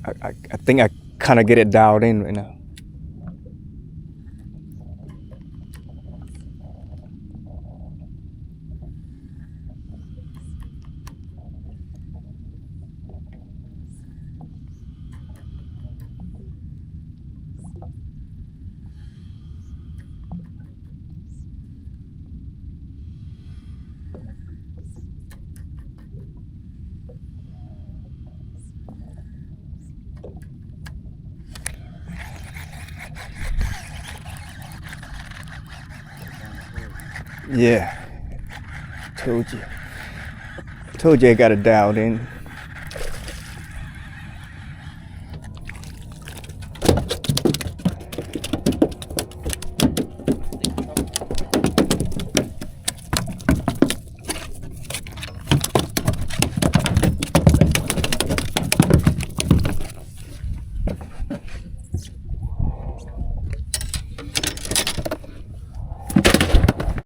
I think I kind of get it dialed in right now. Yeah, told you. Told you I got it dialed in.